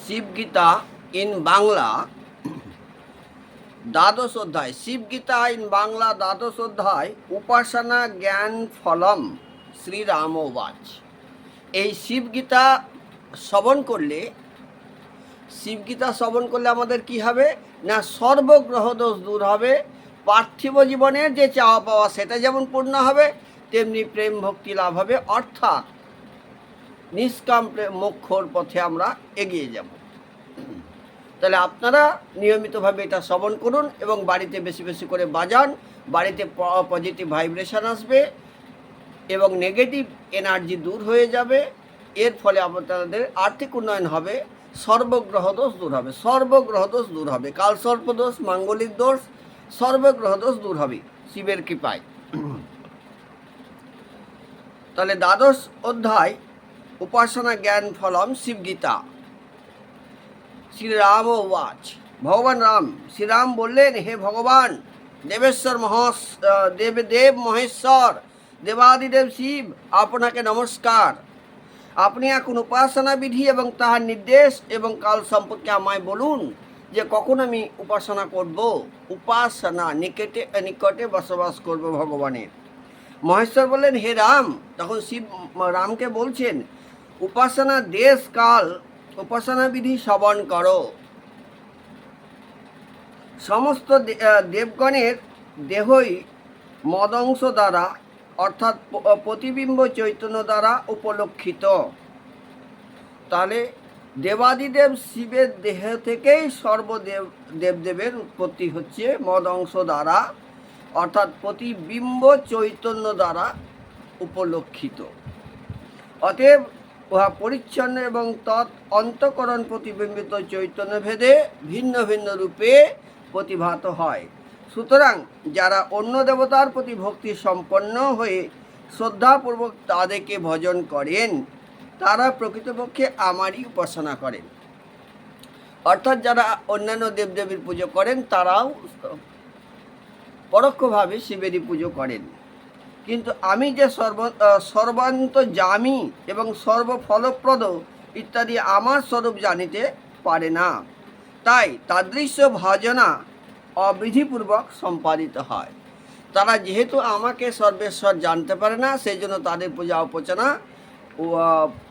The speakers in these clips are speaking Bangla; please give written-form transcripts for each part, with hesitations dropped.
শিবগীতা ইন বাংলা দ্বাদশ অধ্যায়। শিবগীতা ইন বাংলা দ্বাদশ অধ্যায়, উপাসনা জ্ঞান ফলম শ্রীরামবাচ। এই শিবগীতা শ্রবণ করলে আমাদের কি হবে না, সর্বগ্রহ দোষ দূর হবে, পার্থিব জীবনের যে চাওয়া পাওয়া সেটা যেমন পূর্ণ হবে, তেমনি প্রেম ভক্তি লাভ হবে, অর্থাৎ নিষ্কাম মোক্ষর পথে আমরা এগিয়ে যাব। তাহলে আপনারা নিয়মিতভাবে এটা শ্রবণ করুন এবং বাড়িতে বেশি বেশি করে বাজান। বাড়িতে পজিটিভ ভাইব্রেশন আসবে এবং নেগেটিভ এনার্জি দূর হয়ে যাবে। এর ফলে আপনাদের আর্থিক উন্নয়ন হবে, সর্বগ্রহ দোষ দূর হবে, কাল সর্পদোষ, মাঙ্গলিক দোষ, সর্বগ্রহ দোষ দূর হবে শিবের কৃপায়। তাহলে দ্বাদশ অধ্যায়, উপাসনা জ্ঞান ফলম শিবগীতা। শ্রীরাম ওয়াচ। ভগবান রাম, শ্রীরাম বললেন, হে ভগবান দেবেশ্বর দেব মহেশ্বর, দেবাদিদেব শিব, আপনাকে নমস্কার। আপনি এখন উপাসনা বিধি এবং তাহার নির্দেশ এবং কাল সম্পর্কে আমায় বলুন যে কখন আমি উপাসনা করব। উপাসনা নিকটে বসবাস করব ভগবানের। মহেশ্বর বললেন, হে রাম, তখন শিব রামকে বলছেন, উপাসনা দেশ কাল উপাসনা বিধি শ্রবণ করো। সমস্ত দেবগণের দেহই মদংশ দ্বারা অর্থাৎ প্রতিবিম্ব চৈতন্য দ্বারা উপলক্ষিত। তাহলে দেবাদিদেব শিবের দেহ থেকেই দেবদেবের উৎপত্তি হচ্ছে মদংশ দ্বারা অর্থাৎ প্রতিবিম্ব চৈতন্য দ্বারা উপলক্ষিত। অতএব উহা পরিচ্ছন্ন এবং তৎ অন্তঃকরণ প্রতিবিম্বিত চৈতন্য ভেদে ভিন্ন ভিন্ন রূপে প্রতিভাত হয়। সুতরাং যারা অন্য দেবতার প্রতি ভক্তি সম্পন্ন হয়ে শ্রদ্ধাপূর্বক তাদেরকে ভজন করেন, তারা প্রকৃতপক্ষে আমারই উপাসনা করেন। অর্থাৎ যারা অন্যান্য দেবদেবীর পুজো করেন তারাও পরোক্ষভাবে শিবেরই পুজো করেন। কিন্তু আমি যে সর্বান্তর্যামী এবং সর্বফলপ্রদ ইত্যাদি আমার স্বরূপ জানিতে পারে না, তাই তাদৃশ্য ভজনা অবিধিপূর্বক সম্পাদিত হয়। তারা যেহেতু আমাকে সর্বেশ্বর জানতে পারে না, সেই জন্য তাদের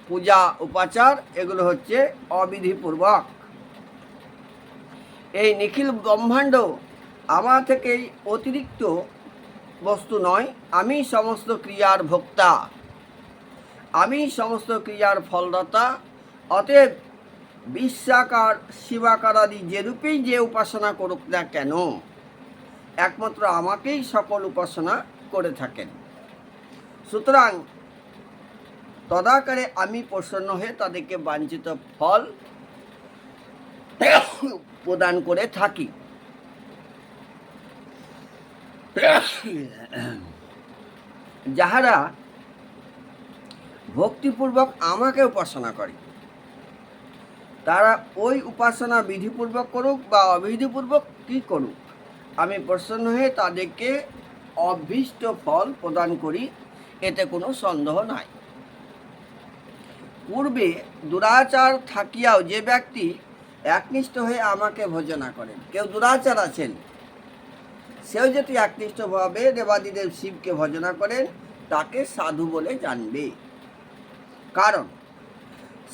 পূজা উপাচার এগুলো হচ্ছে অবিধিপূর্বক। এই নিখিল ব্রহ্মাণ্ড আমার থেকেই অতিরিক্ত বস্তু নয়। আমি সমস্ত ক্রিয়ার ভোক্তা, আমি সমস্ত ক্রিয়ার ফলদাতা। অতএব বিশ্বাকার শিবাকার আদি যেরূপেই যে উপাসনা করুক না কেন, একমাত্র আমাকেই সকল উপাসনা করে থাকেন। সুতরাং তদাকারে আমি প্রসন্ন হয়ে তাদেরকে বাঞ্ছিত ফল প্রদান করে থাকি। যাহারা ভক্তিপূর্বক আমাকে উপাসনা করে, তারা ওই উপাসনা বিধিপূর্বক করুক বা অবিধিপূর্বক কি করুক, আমি প্রসন্ন হয়ে তাদেরকে অভীষ্ট ফল প্রদান করি, এতে কোনো সন্দেহ নাই। পূর্বে দুরাচার থাকিয়াও যে ব্যক্তি একনিষ্ঠ হয়ে আমাকে ভজনা করেন, কেউ দুরাচার আছেন, সেও যদি একনিষ্ঠভাবে দেবাদিদেব শিবকে ভজনা করেন, তাকে সাধু বলে জানবে। কারণ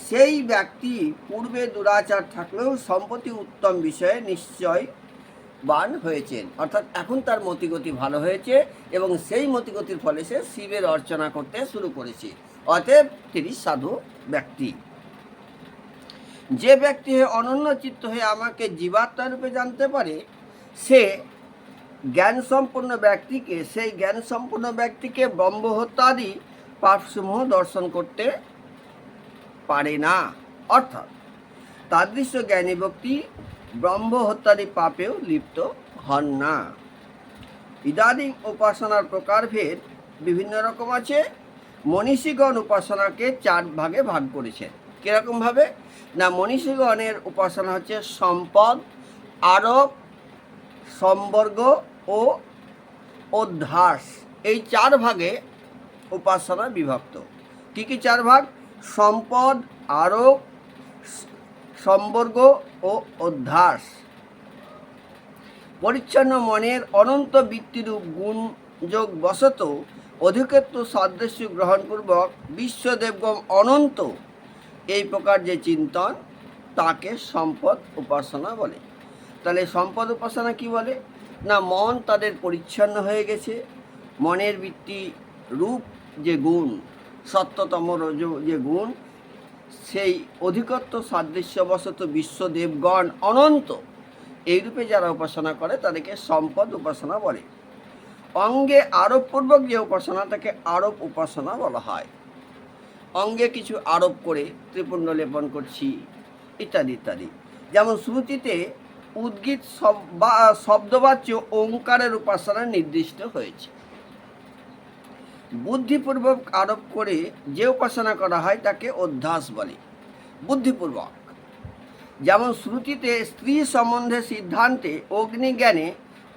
সেই ব্যক্তি পূর্বে দুরাচার থাকলেও সম্প্রতি উত্তম বিষয়ে নিশ্চয়বান হয়েছেন, অর্থাৎ এখন তার মতিগতি ভালো হয়েছে এবং সেই মতিগতির ফলে সে শিবের অর্চনা করতে শুরু করেছে। অতএব তিনি সাধু ব্যক্তি। যে ব্যক্তি অনন্য চিত্ত হয়ে আমাকে জীবাত্মা রূপে জানতে পারে, সেই জ্ঞান সম্পন্ন ব্যক্তিকে ব্রহ্মহত্যাদি পাপসমূহ দর্শন করতে পারে না। অর্থাৎ তাদৃশ্য জ্ঞানী ব্যক্তি ব্রহ্মহত্যাদি পাপেও লিপ্ত হন না। ইদানীং উপাসনার প্রকারভেদ বিভিন্ন রকম আছে। মনীষীগণ উপাসনাকে 4 ভাগে ভাগ করেছেন। কীরকমভাবে না, মনীষীগণের উপাসনা হচ্ছে সম্পদ, আরোপ, সম্বর্গ ও অধ্যাস। এই 4 ভাগে উপাসনা বিভক্ত। কি কি 4 ভাগ? সম্পদ, আরোপ, সম্বর্গ ও অধ্যাস। পরিচ্ছন্ন মনের অনন্ত বৃত্তিরূপ গুণযোগ বশত অধিকত্ব সাদৃশ্য গ্রহণপূর্বক বিশ্বদেবগণ অনন্ত এই প্রকার যে চিন্তন তাকে সম্পদ উপাসনা বলে। তাহলে সম্পদ উপাসনা কি বলে না, মন তাদের পরিচ্ছন্ন হয়ে গেছে, মনের বৃত্তি রূপ যে গুণ, সত্যতম রজ যে গুণ, সেই অধিকত্ব সাদৃশ্যবশত বিশ্বদেবগণ অনন্ত এই রূপে যারা উপাসনা করে তাদেরকে সম্পদ উপাসনা বলে। অঙ্গে আরোপপূর্বক যে উপাসনা তাকে আরোপ উপাসনা বলা হয়। অঙ্গে কিছু আরোপ করে ত্রিপুণ্ড লেপন করছি ইত্যাদি ইত্যাদি। যেমন শ্রুতিতে উদ্গীত শব্দবাচ্য ওঙ্কারের উপাসনা নির্দিষ্ট হয়েছে। বুদ্ধিপূর্বক আরোপ করে যে উপাসনা করা হয় তাকে অধ্যাস বলে। বুদ্ধিপূর্বক, যেমন শ্রুতিতে স্ত্রী সম্বন্ধে সিদ্ধান্তে অগ্নিজ্ঞানে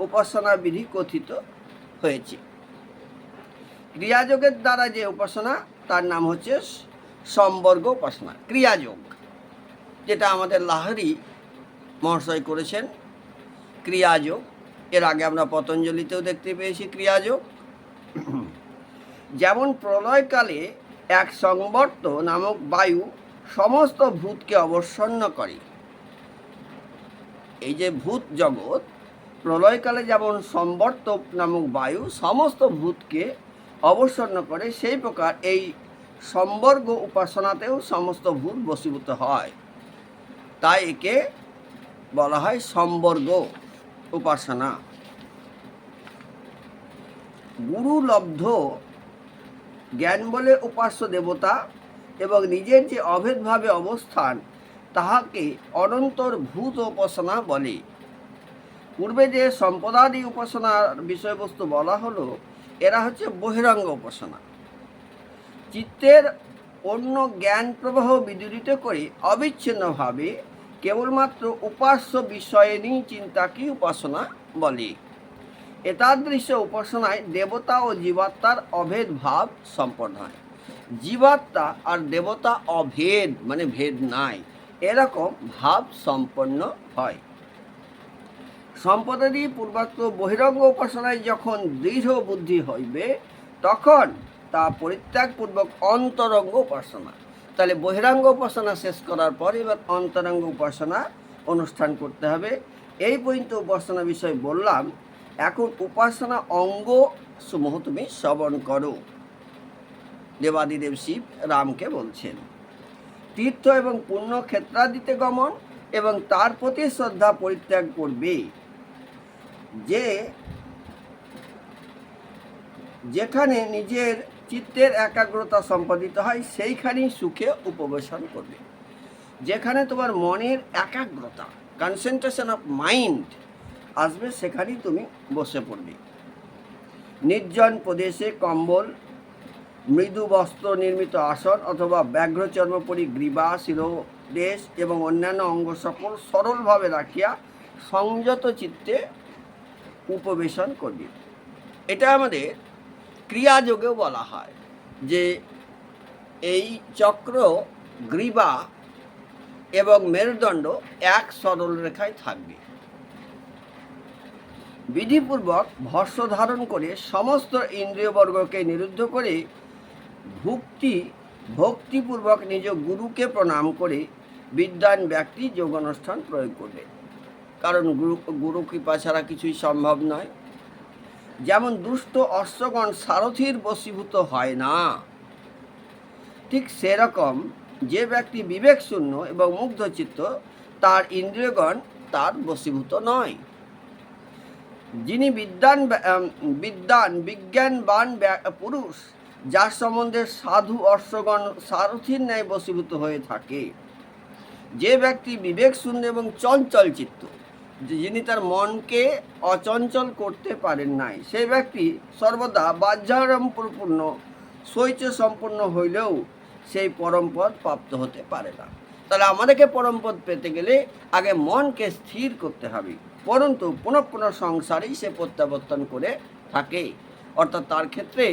উপাসনা বিধি কথিত হয়েছে। ক্রিয়াযোগের দ্বারা যে উপাসনা তার নাম হচ্ছে সম্বর্গ উপাসনা। ক্রিয়াযোগ, যেটা আমাদের লাহিড়ী মহাশয় করেছেন ক্রিয়াযোগ, এর আগে আমরা পতঞ্জলিতেও দেখতে পেয়েছি ক্রিয়াযোগ। যেমন প্রলয়কালে এক সংবর্ত নামক বায়ু সমস্ত ভূতকে অবসন্ন করে। এই যে ভূত জগৎ, প্রলয়কালে যেমন সংবর্ত নামক বায়ু সমস্ত ভূতকে অবসন্ন করে, সেই প্রকার এই সম্বর্গ উপাসনাতেও সমস্ত ভূত বশীভূত হয়। তাই একে বলা হয় সম্বর্গ উপাসনা। গুরুলব্ধ জ্ঞান বলে উপাস্য দেবতা এবং নিজের যে অভেদভাবে অবস্থান তাহাকে অনন্তর ভূত উপাসনা বলে। পূর্বে যে সম্পদাদি উপাসনার বিষয়বস্তু বলা হলো, এরা হচ্ছে বহিরঙ্গ উপাসনা। চিত্তের অন্য জ্ঞান প্রবাহ বিদূরিত করে অবিচ্ছিন্নভাবে কেবলমাত্র উপাস্য বিষয়নী চিন্তাকে উপাসনা বলে। এতাদৃশ উপাসনায় দেবতা ও জীবাত্মার অভেদ ভাব সম্পন্ন হয়। জীবাত্মা আর দেবতা অভেদ, মানে ভেদ নাই, এরকম ভাব সম্পন্ন হয়। সম্পদাদি পূর্বোক্ত বহিরঙ্গ উপাসনায় যখন দৃঢ় বুদ্ধি হইবে তখন তা পরিত্যাগপূর্বক অন্তরঙ্গ উপাসনা। তাহলে বহিরাঙ্গ উপাসনা শেষ করার পর এবার অন্তরঙ্গ উপাসনা অনুষ্ঠান করতে হবে। এই পর্যন্ত উপাসনা বিষয় বললাম। এখন উপাসনা অঙ্গ সমূহ তুমি শ্রবণ করো। দেবাদিদেব শিব রামকে বলছেন, তীর্থ এবং পুণ্য ক্ষেত্রাদিতে গমন এবং তার প্রতি শ্রদ্ধা পরিত্যাগ করবে। যেখানে নিজের চিত্তের একাগ্রতা সম্পাদিত হয় সেইখানেই সুখে উপবেশন করবে। যেখানে তোমার মনের একাগ্রতা, কনসেন্ট্রেশন অফ মাইন্ড আসবে, সেখানেই তুমি বসে পড়বে। নির্জন প্রদেশে কম্বল, মৃদু বস্ত্র নির্মিত আসন অথবা ব্যাঘ্রচর্মপরি গ্রীবা, শিরোদেশ এবং অন্যান্য অঙ্গ সকল সরলভাবে রাখিয়া সংযত চিত্তে উপবেশন করবে। এটা আমাদের ক্রিয়াযোগেও বলা হয় যে এই চক্র, গ্রীবা এবং মেরুদণ্ড এক সরল রেখায় থাকবে। বিধিপূর্বক ভস্য ধারণ করে সমস্ত ইন্দ্রিয়বর্গকে নিরুদ্ধ করে ভক্তিপূর্বক নিজ গুরুকে প্রণাম করে বিদ্বান ব্যক্তি যোগানুষ্ঠান প্রয়োগ করবে। কারণ গুরু কৃপা ছাড়া কিছুই সম্ভব নয়। যেমন দুষ্ট অশ্বগণ সারথীর বশীভূত হয় না, ঠিক সেরকম যে ব্যক্তি বিবেক শূন্য এবং মুগ্ধচিত্ত তার ইন্দ্রিয়গণ তার বশীভূত নয়। যিনি বিজ্ঞানবান পুরুষ, যার সম্বন্ধে সাধু অশ্বগণ সারথীর ন্যায় বশীভূত হয়ে থাকে। যে ব্যক্তি বিবেক শূন্য এবং চঞ্চল চিত্ত, যিনি তার মনকে অচঞ্চল করতে পারেন নাই, সেই ব্যক্তি সর্বদা বাহ্যাড়ম্বরপূর্ণ শৌচ সম্পন্ন হইলেও সেই পরমপদ প্রাপ্ত হতে পারে না। তাহলে আমাদেরকে পরমপদ পেতে গেলে আগে মনকে স্থির করতে হবে, পরন্তু পুনঃ পুনঃ সংসারেই সে প্রত্যাবর্তন করে থাকে। অর্থাৎ তার ক্ষেত্রে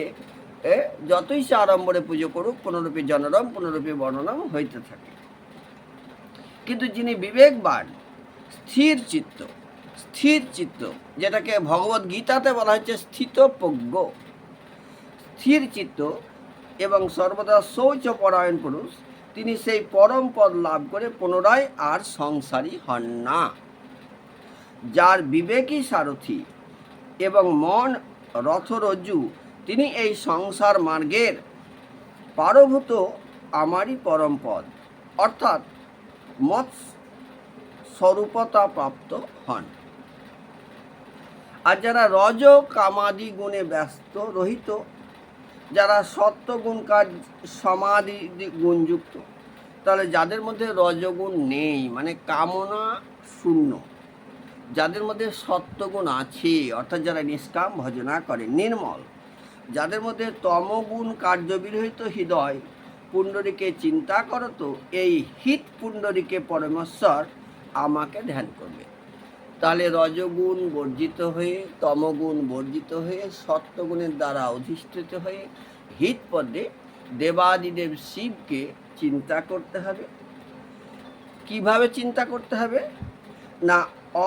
যতই সে আড়ম্বরে পুজো করুক পুনরূপী জনরম পুনরূপী বর্ণনম হইতে থাকে। কিন্তু যিনি বিবেকবান, স্থির চিত্ত, যেটাকে ভগবদ গীতাতে বলা হচ্ছে স্থিতপ্রজ্ঞ, স্থির চিত্ত এবং সর্বদা শৌচপরায়ণ পুরুষ, তিনি সেই পরম পদ লাভ করে পুনরায় আর সংসারী হন না। যার বিবেকী সারথি এবং মন রথরজ্জু, তিনি এই সংসার মার্গের পারভূত আমারই পরম পদ অর্থাৎ মৎ স্বরূপতা প্রাপ্ত হন। আর যারা রজ কামাদি গুণে ব্যস্ত রহিত, যারা সত্যগুণ কাজ সমাধি গুণযুক্ত, তাহলে যাদের মধ্যে রজগুণ নেই মানে কামনা শূন্য, যাদের মধ্যে সত্যগুণ আছে অর্থাৎ যারা নিষ্কাম ভজনা করে নির্মল, যাদের মধ্যে তমগুণ কার্যবিরহিত হৃদয় পুণ্ডরীকে চিন্তা করতো, এই হিত পুণ্ডরীকে পরমেশ্বর আমাকে ধ্যান করবে। তাহলে রজগুণ বর্জিত হয়ে, তমগুণ বর্জিত হয়ে, সত্যগুণের দ্বারা অধিষ্ঠিত হয়ে হিত পদে দেবাদিদেব শিবকে চিন্তা করতে হবে। কিভাবে চিন্তা করতে হবে না,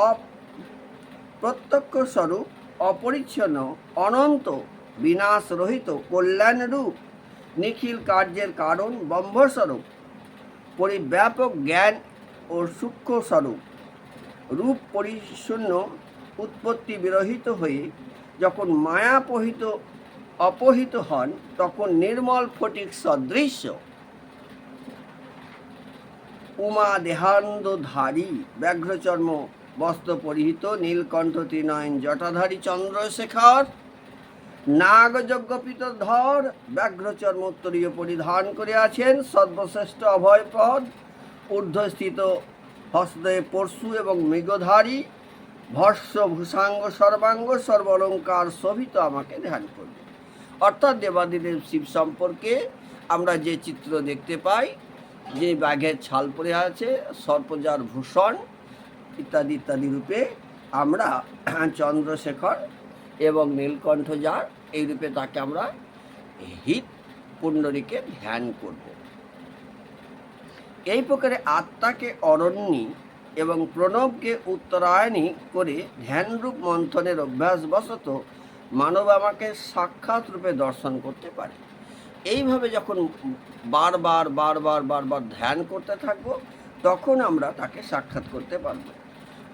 অপ্রত্যক্ষ স্বরূপ, অপরিচ্ছন্ন, অনন্ত, বিনাশ রহিত, কল্যাণ রূপ, নিখিল কার্যের কারণ, ব্রহ্মস্বরূপ, পরিব্যাপক জ্ঞান ও সূক্ষ্ম স্বরূপ, রূপ পরিশূন্য, উৎপত্তি বিরহিত হয়ে যখন মায়াপহিত অপহিত হন, তখন নির্মল ফটিক সদৃশ্য উমা দেহান্ধধারী, ব্যাঘ্রচর্ম বস্ত্র পরিহিত, নীলকণ্ঠ ত্রিনয়ন জটাধারী চন্দ্রশেখর, নাগযজ্ঞপিত ধর, ব্যাঘ্রচর্ম উত্তরীয় পরিধান করে আছেন, সর্বশ্রেষ্ঠ অভয়পদ, ঊর্ধ্বস্থিত হস্তে পরশু এবং মৃগধারী, ভস্য ভূষাঙ্গ সর্বাঙ্গ সর্বালঙ্কার শোভিত আমাকে ধ্যান করবে। অর্থাৎ দেবাদিদেব শিব সম্পর্কে আমরা যে চিত্র দেখতে পাই, যে বাঘের ছাল পরে আছে, সর্পজার ভূষণ ইত্যাদি ইত্যাদি রূপে আমরা চন্দ্রশেখর এবং নীলকণ্ঠ যার, এই রূপে তাকে আমরা হিত পুণ্ডরীকে ধ্যান করব। এই প্রকারে আত্মাকে অরণ্যী এবং প্রণবকে উত্তরায়ণী করে ধ্যানরূপ মন্থনের অভ্যাসবশত মানব আমাকে সাক্ষাৎ রূপে দর্শন করতে পারে। এইভাবে যখন বারবার বারবার বারবার ধ্যান করতে থাকব, তখন আমরা তাকে সাক্ষাৎ করতে পারব।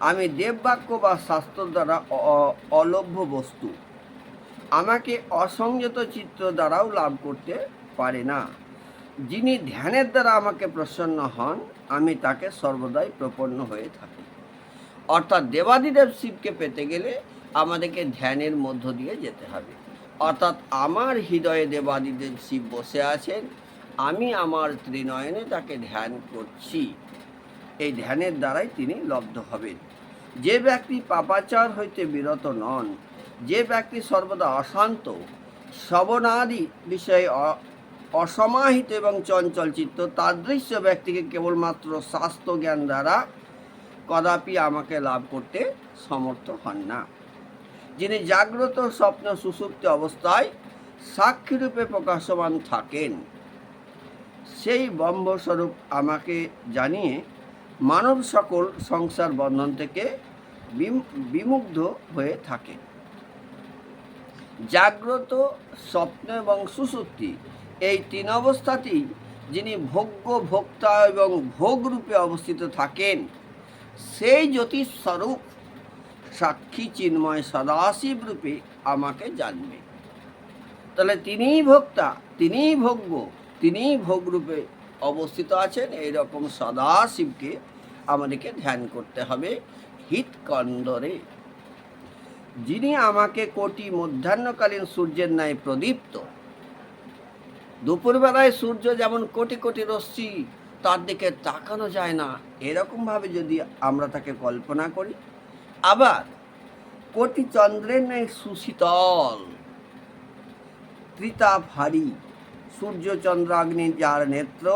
আমি দেববাক্য বা শাস্ত্র দ্বারা অলভ্য বস্তু, আমাকে অসংযত চিত্র দ্বারাও লাভ করতে পারে না। যিনি ধ্যানের দ্বারা আমাকে প্রসন্ন হন, আমি তাকে সর্বদাই প্রপন্ন হয়ে থাকি। অর্থাৎ দেবাদিদেব শিবকে পেতে গেলে আমাদেরকে ধ্যানের মধ্য দিয়ে যেতে হবে। অর্থাৎ আমার হৃদয়ে দেবাদিদেব শিব বসে আছেন, আমি আমার ত্রিনয়নে তাকে ধ্যান করছি। এই ধ্যানের দ্বারাই তিনি লব্ধ হবেন। যে ব্যক্তি পাপাচার হইতে বিরত নন, যে ব্যক্তি সর্বদা অশান্ত, শ্রবণাদি বিষয়ে অসমাহিত এবং চঞ্চল চিত্ত, তাদৃশ্য ব্যক্তিকে কেবলমাত্র শাস্ত্র জ্ঞান দ্বারা কদাপি আমাকে লাভ করতে সমর্থ হন না। যিনি জাগ্রত, স্বপ্ন, সুষুপ্তি অবস্থায় সাক্ষীরূপে প্রকাশমান থাকেন, সেই ব্রহ্মস্বরূপ আমাকে জানিয়ে মানব সকল সংসার বন্ধন থেকে বিমুগ্ধ হয়ে থাকে। জাগ্রত, স্বপ্ন এবং সুষুপ্তি এই তিন অবস্থাতেই যিনি ভোগ্য, ভোক্তা এবং ভোগরূপে অবস্থিত থাকেন, সেই জ্যোতিস্বরূপ সাক্ষী চিন্ময় সদাশিব রূপে আমাকে জানবে। তাহলে তিনিই ভোক্তা, তিনিই ভোগ্য, তিনিই ভোগরূপে অবস্থিত আছেন। এইরকম সদাশিবকে আমাদেরকে ধ্যান করতে হবে হিতকন্দরে। যিনি আমাকে কোটি মধ্যাহ্নকালীন সূর্যের ন্যায় প্রদীপ্ত, দুপুরবেলায় সূর্য যেমন কোটি কোটি রশ্মি, তার দিকে তাকানো যায় না, এরকমভাবে যদি আমরা তাকে কল্পনা করি। আবার কোটি চন্দ্রের ন্যায় সুশীতল, ত্রিতাপহারী, সূর্য চন্দ্র অগ্নি যার নেত্র,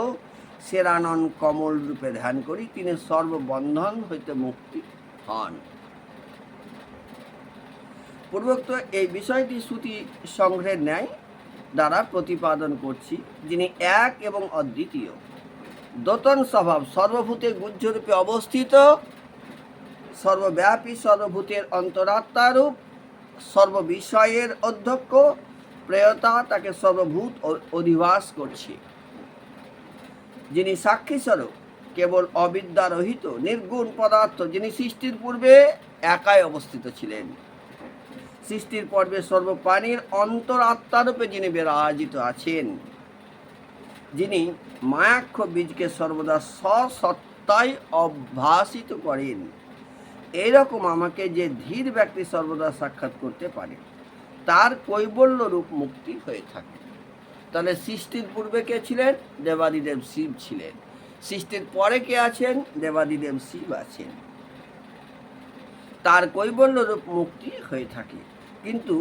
সেরানন কমল রূপে ধ্যান করি, তিনি সর্ববন্ধন হইতে মুক্তি হন। পূর্বোক্ত এই বিষয়টি শ্রুতি সংগ্রহের ন্যায় দ্বারা প্রতিপাদন করছি। যিনি এক এবং অদ্বিতীয়, দোতন স্বভাব, সর্বভূতে গুহ্যরূপে অবস্থিত, সর্বব্যাপী, সর্বভূতের অন্তরাত্মারূপ, সর্ববিষয়ের অধ্যক্ষ, প্রেয়তা, তাকে সর্বভূত অধিবাস করছে, যিনি সাক্ষী স্বরূপ, কেবল অবিদ্যারহিত নির্গুণ পদার্থ, যিনি সৃষ্টির পূর্বে একাই অবস্থিত ছিলেন, সৃষ্টির পর্বে সর্বপ্রাণীর অন্তরাত্মারূপে যিনি বিরাজিত আছেন, যিনি মায়াক্ষ বীজকে সর্বদা স্বসত্তায় অভ্যাসিত করেন, এইরকম আমাকে যে ধীর ব্যক্তি সর্বদা সাক্ষাৎ করতে পারে, তার কৈবল্য রূপ মুক্তি হয়ে থাকে। তাহলে সৃষ্টির পূর্বে কে ছিলেন? দেবাদিদেব শিব ছিলেন। সৃষ্টির পরে কে আছেন? দেবাদিদেব শিব আছেন। তার কৈবল্য রূপ মুক্তি হয়ে থাকে। কিন্তু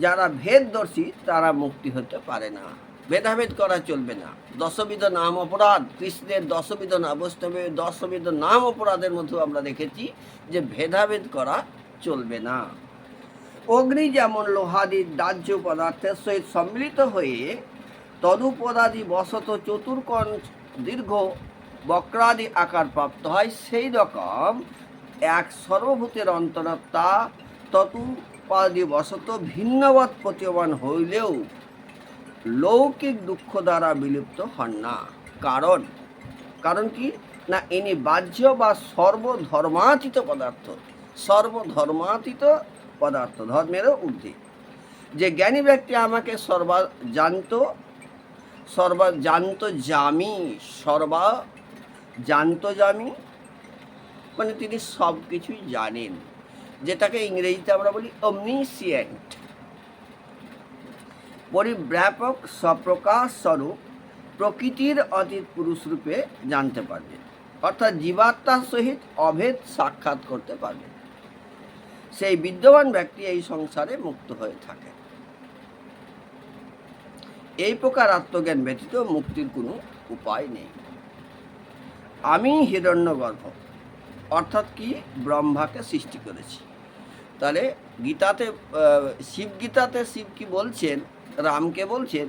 যারা ভেদদর্শী তারা মুক্তি হতে পারে না। ভেদাভেদ করা চলবে না। দশবিধ নাম অপরাধ, কৃষ্ণের দশবিধ নাম, বৈষ্ণবের দশবিধ নাম অপরাধের মধ্যে আমরা দেখেছি যে ভেদাভেদ করা চলবে না। অগ্নি যেমন লোহাদি দাহ্য পদার্থের সহিত সম্মিলিত হয়ে তদুপদাদি বশত চতুর্কোণ দীর্ঘ বক্রাদি আকার প্রাপ্ত হয়, সেই রকম এক সর্বভূতের অন্তরাত্মা তদুপাদি বশত ভিন্নবৎ প্রতীয়মান হইলেও লৌকিক দুঃখ দ্বারা বিলুপ্ত হন না। কারণ কি না, ইনি বাহ্য বা সর্বধর্মাতীত পদার্থ, সর্বধর্মাতীত পদার্থ, ধর্মেরও ঊর্ধ্বে। যে জ্ঞানী ব্যক্তি আমাকে জানতো জামি, মানে তিনি সব কিছুই জানেন, যেটাকে ইংরেজিতে আমরা বলি অমনিসিয়েন্ট। পরিব্যাপক সপ্রকাশ স্বরূপ প্রকৃতির অতীত পুরুষ রূপে জানতে পারবে, অর্থাৎ জীবাত্মার সহিত অভেদ সাক্ষাৎ করতে পারবে। সেই বিদ্যমান ব্যক্তি এই সংসারে মুক্ত হয়ে থাকে। এই প্রকার আত্মজ্ঞান ব্যতীত মুক্তির কোনো উপায় নেই। আমি হিরণ্যগর্ভ, অর্থাৎ কি, ব্রহ্মাকে সৃষ্টি করেছি। তাহলে গীতাতে, শিবগীতাতে শিব কি বলছেন? রামকে বলছেন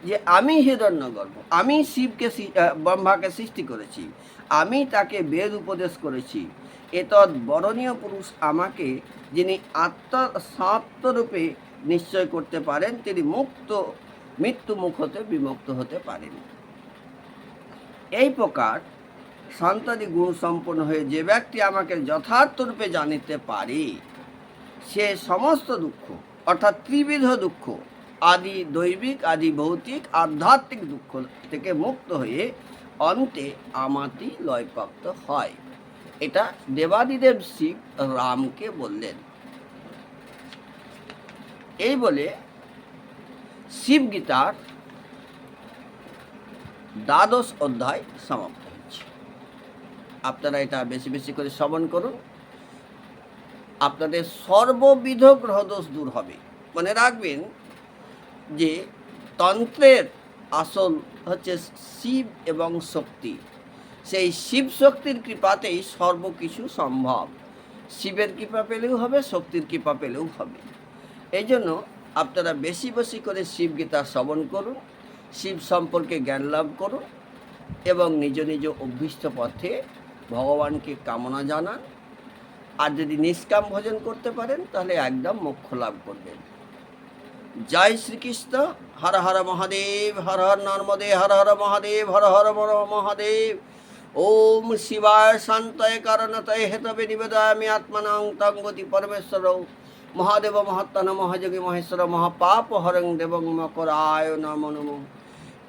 যে আমি হিরণ্যগর্ভ, আমি শিবকে ব্রহ্মাকে সৃষ্টি করেছি, আমি তাকে বেদ উপদেশ করেছি। এতদ বরণীয় পুরুষ আমাকে, যিনি আত্মরূপে নিশ্চয় করতে পারেন, তিনি মৃত্যু মুখ হতে বিমুক্ত হতে পারেন। এই প্রকার শান্তাদি গুণ সম্পন্ন হয়ে যে ব্যক্তি আমাকে যথার্থ রূপে জানিতে পারে, সে সমস্ত দুঃখ, অর্থাৎ ত্রিবিধ দুঃখ, আদি দৈবিক, আদি ভৌতিক, আধ্যাত্মিক দুঃখ থেকে মুক্ত হয়ে অন্তে আমাতি লয়প্রাপ্ত হয়। এটা দেবাদিদেব শিব রামকে বললেন। এই বলে শিবগীতার 12 অধ্যায় সমাপ্ত হয়েছে। আপনারা এটা বেশি বেশি করে শ্রবণ করুন, আপনাদের সর্ববিধ গ্রহদোষ দূর হবে। মনে রাখবেন যে তন্ত্রের আসল হচ্ছে শিব এবং শক্তি। সেই শিব শক্তির কৃপাতেই সর্বকিছু সম্ভব। শিবের কৃপা পেলেও হবে, শক্তির কৃপা পেলেও হবে। এই জন্য আপনারা বেশি বেশি করে শিবগীতা শ্রবণ করুন, শিব সম্পর্কে জ্ঞান লাভ করুন এবং নিজ নিজ অভীষ্ট পথে ভগবানকে কামনা জানান। আর যদি নিষ্কাম ভজন করতে পারেন তাহলে একদম মোক্ষ লাভ করবেন। জয় শ্রীকৃষ্ণ। হর হর মহাদেব, হর হর নর্মদে, হর হর মহাদেব, হর হর মহাদেব। ওম শিবায় শান্তয় কারণতয় হেতবে নিবেদয়ামি আত্মনাং তং গতি পরমেশ্বর মহাদেব মহাত্মন মহাযোগী মহেশ্বর মহাপাপ হরং দেবং মকরায় নমো নমঃ।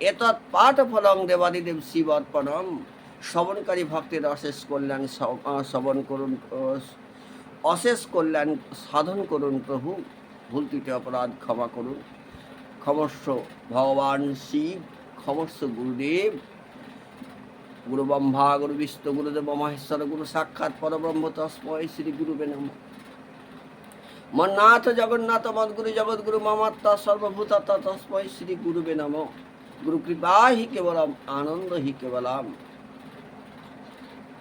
এতৎ পাঠ ফলং দেবাদিদেব শিব অর্পণম। শ্রবণকারী ভক্তের অশেষ কল্যাণ শ্রবণ করুন, অশেষ কল্যাণ সাধন করুন। প্রভু ভুল ত্রুটি অপরাধ ক্ষমা করুন। ক্ষমস্ব ভগবান শিব, ক্ষমস্ব গুরুদেব, গুরু ব্রহ্মা, গুরু বিষ্ণু, গুরুদেব মহেশ্বর, গুরু সাক্ষাৎ পরব্রহ্ম, তস্মৈ শ্রী গুরুবে নমঃ। মন্নাথ জগন্নাথ মদ্গুরু জগদ্গুরু মমাত্মা সর্বভূতাত্মা, তস্মৈ শ্রী গুরুবে নমঃ। গুরু কৃপা হি কেবলম, আনন্দ হি কেবলম।